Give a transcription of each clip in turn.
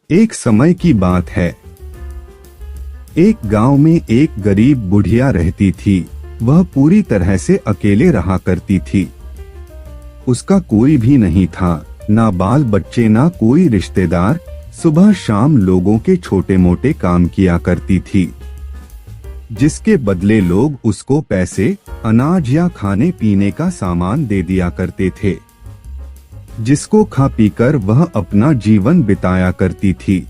एक समय की बात है। एक गांव में एक गरीब बुढ़िया रहती थी। वह पूरी तरह से अकेले रहा करती थी। उसका कोई भी नहीं था, ना बाल बच्चे ना कोई रिश्तेदार। सुबह शाम लोगों के छोटे मोटे काम किया करती थी, जिसके बदले लोग उसको पैसे, अनाज या खाने पीने का सामान दे दिया करते थे, जिसको खा पीकर वह अपना जीवन बिताया करती थी।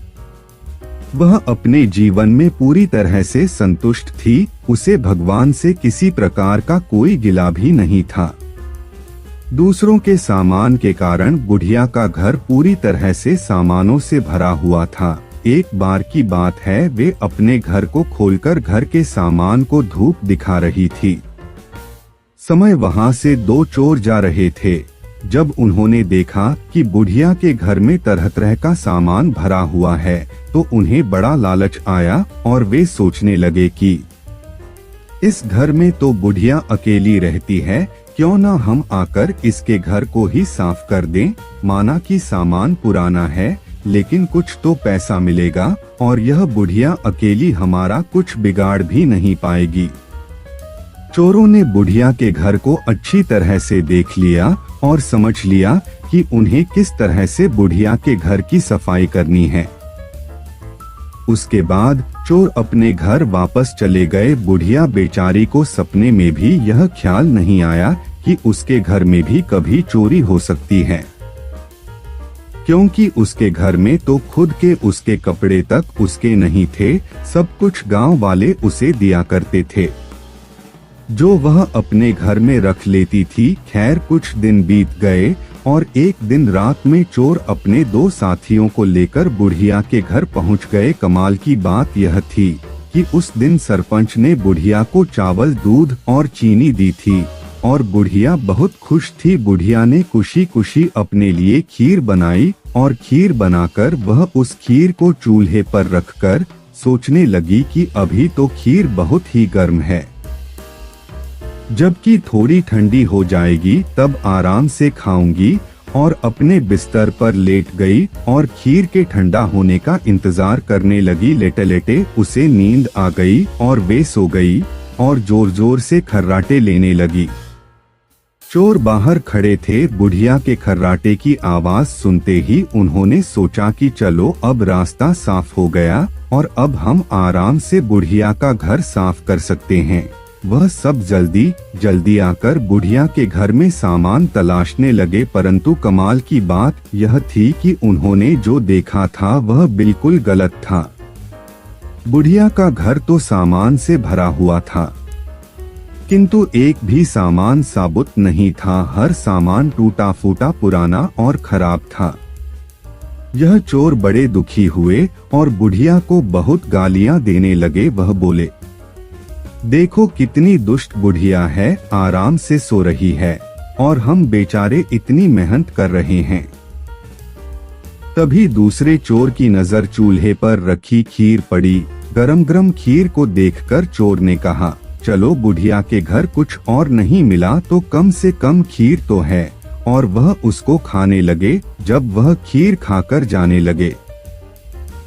वह अपने जीवन में पूरी तरह से संतुष्ट थी। उसे भगवान से किसी प्रकार का कोई गिला भी नहीं था। दूसरों के सामान के कारण बुढ़िया का घर पूरी तरह से सामानों से भरा हुआ था। एक बार की बात है, वे अपने घर को खोलकर घर के सामान को धूप दिखा रही थी। समय वहां से दो चोर जा रहे थे। जब उन्होंने देखा कि बुढ़िया के घर में तरह तरह का सामान भरा हुआ है, तो उन्हें बड़ा लालच आया और वे सोचने लगे कि इस घर में तो बुढ़िया अकेली रहती है, क्यों ना हम आकर इसके घर को ही साफ कर दें। माना कि सामान पुराना है, लेकिन कुछ तो पैसा मिलेगा और यह बुढ़िया अकेली हमारा कुछ बिगाड़ भी नहीं पाएगी। चोरों ने बुढ़िया के घर को अच्छी तरह से देख लिया और समझ लिया कि उन्हें किस तरह से बुढ़िया के घर की सफाई करनी है। उसके बाद चोर अपने घर वापस चले गए। बुढ़िया बेचारी को सपने में भी यह ख्याल नहीं आया कि उसके घर में भी कभी चोरी हो सकती है, क्योंकि उसके घर में तो खुद के उसके कपड़े तक उसके नहीं थे। सब कुछ गांव वाले उसे दिया करते थे, जो वह अपने घर में रख लेती थी। खैर कुछ दिन बीत गए और एक दिन रात में चोर अपने दो साथियों को लेकर बुढ़िया के घर पहुंच गए। कमाल की बात यह थी कि उस दिन सरपंच ने बुढ़िया को चावल, दूध और चीनी दी थी और बुढ़िया बहुत खुश थी। बुढ़िया ने खुशी खुशी अपने लिए खीर बनाई और खीर बनाकर वह उस खीर को चूल्हे पर रखकर सोचने लगी कि अभी तो खीर बहुत ही गर्म है, जबकि थोड़ी ठंडी हो जाएगी तब आराम से खाऊंगी। और अपने बिस्तर पर लेट गई और खीर के ठंडा होने का इंतजार करने लगी। लेटे लेटे उसे नींद आ गई और वे सो गई और जोर जोर से खर्राटे लेने लगी। चोर बाहर खड़े थे। बुढ़िया के खर्राटे की आवाज सुनते ही उन्होंने सोचा कि चलो अब रास्ता साफ हो गया और अब हम आराम से बुढ़िया का घर साफ कर सकते हैं। वह सब जल्दी जल्दी आकर बुढ़िया के घर में सामान तलाशने लगे, परंतु कमाल की बात यह थी कि उन्होंने जो देखा था वह बिल्कुल गलत था। बुढ़िया का घर तो सामान से भरा हुआ था, किंतु एक भी सामान साबुत नहीं था। हर सामान टूटा फूटा, पुराना और खराब था। यह चोर बड़े दुखी हुए और बुढ़िया को बहुत गालियां देने लगे। वह बोले, देखो कितनी दुष्ट बुढ़िया है, आराम से सो रही है और हम बेचारे इतनी मेहनत कर रहे हैं। तभी दूसरे चोर की नजर चूल्हे पर रखी खीर पड़ी। गरम गरम खीर को देखकर चोर ने कहा, चलो बुढ़िया के घर कुछ और नहीं मिला तो कम से कम खीर तो है, और वह उसको खाने लगे। जब वह खीर खाकर जाने लगे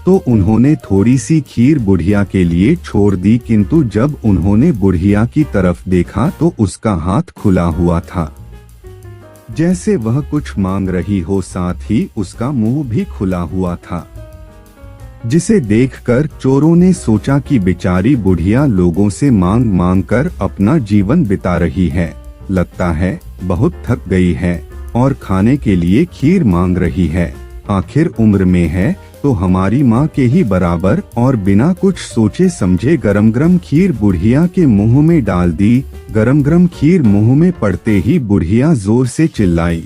तो उन्होंने थोड़ी सी खीर बुढ़िया के लिए छोड़ दी, किंतु जब उन्होंने बुढ़िया की तरफ देखा तो उसका हाथ खुला हुआ था, जैसे वह कुछ मांग रही हो। साथ ही उसका मुंह भी खुला हुआ था, जिसे देखकर चोरों ने सोचा कि बेचारी बुढ़िया लोगों से मांग मांग कर अपना जीवन बिता रही है, लगता है बहुत थक गई है और खाने के लिए खीर मांग रही है। आखिर उम्र में है तो हमारी माँ के ही बराबर। और बिना कुछ सोचे समझे गरम गरम खीर बुढ़िया के मुंह में डाल दी। गरम गरम खीर मुंह में पड़ते ही बुढ़िया जोर से चिल्लाई,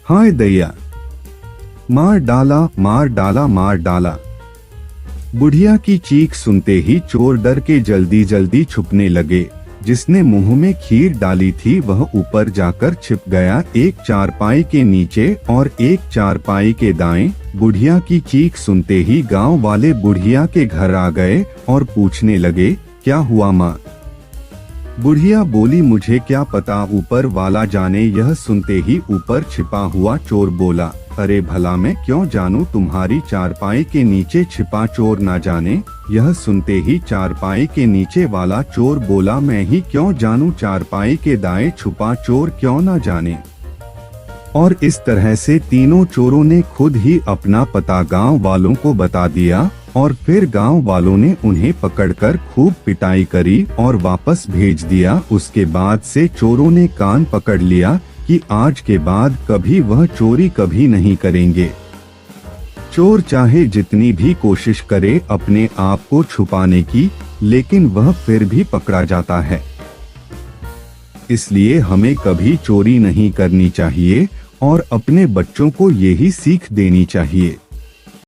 हाय दैया, मार डाला मार डाला मार डाला। बुढ़िया की चीख सुनते ही चोर डर के जल्दी जल्दी छुपने लगे। जिसने मुंह में खीर डाली थी वह ऊपर जाकर छिप गया, एक चारपाई के नीचे और एक चारपाई के दाएं। बुढ़िया की चीख सुनते ही गांव वाले बुढ़िया के घर आ गए और पूछने लगे, क्या हुआ माँ? बुढ़िया बोली, मुझे क्या पता, ऊपर वाला जाने। यह सुनते ही ऊपर छिपा हुआ चोर बोला, अरे भला मैं क्यों जानूं तुम्हारी चारपाई के नीचे छिपा चोर ना जाने। यह सुनते ही चारपाई के नीचे वाला चोर बोला, मैं ही क्यों जानूं चारपाई के दाएं छुपा चोर क्यों ना जाने। और इस तरह से तीनों चोरों ने खुद ही अपना पता गांव वालों को बता दिया और फिर गांव वालों ने उन्हें पकड़कर खूब पिटाई करी और वापस भेज दिया। उसके बाद से चोरों ने कान पकड़ लिया कि आज के बाद कभी वह चोरी कभी नहीं करेंगे। चोर चाहे जितनी भी कोशिश करे अपने आप को छुपाने की, लेकिन वह फिर भी पकड़ा जाता है। इसलिए हमें कभी चोरी नहीं करनी चाहिए और अपने बच्चों को यही सीख देनी चाहिए।